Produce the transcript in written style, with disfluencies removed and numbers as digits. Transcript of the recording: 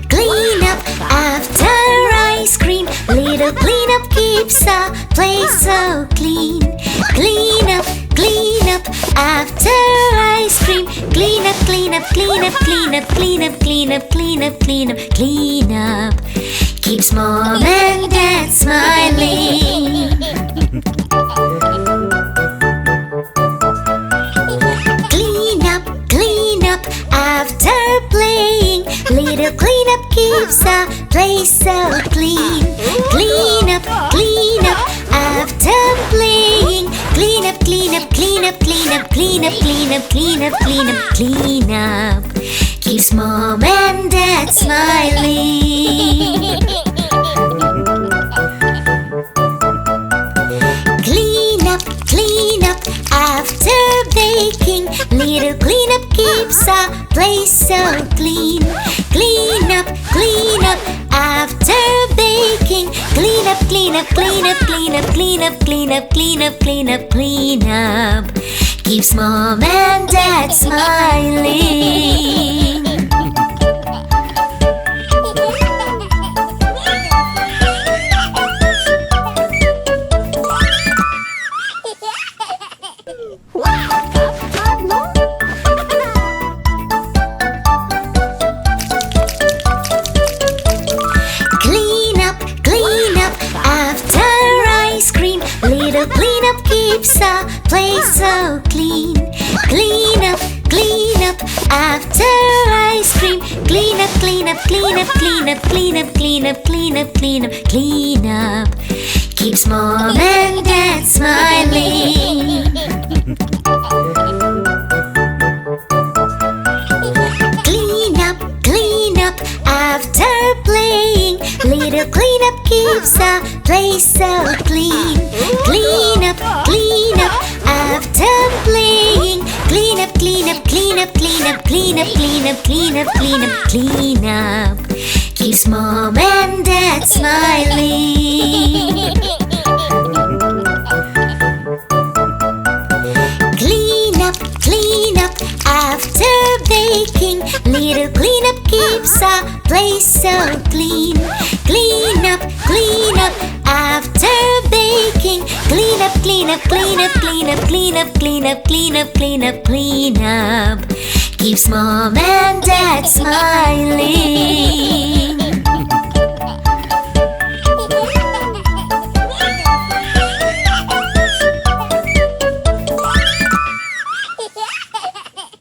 Clean up after ice cream. Little cleanup keeps the place so clean. Clean up after ice cream. Clean up keeps mom and dad smiling. Clean up after playing. Little cleanup keeps the place so clean. Clean up after playing. Clean up keeps mom and dad smiling. Clean up after baking. Little cleanup keeps the place so clean. Clean up after baking. Clean up keeps mom and dad smiling. Clean up after ice cream. Little cleanup keeps the place so clean. Clean up after ice cream. Clean up keeps mom and dad smiling. Clean up after playing. Little cleanup keeps the place so clean. Clean up after playing. Clean up keeps mom and dad smiling. Clean up after baking. Little cleanup keeps the place so clean. Clean up after baking. Clean up keeps mom and dad smiling.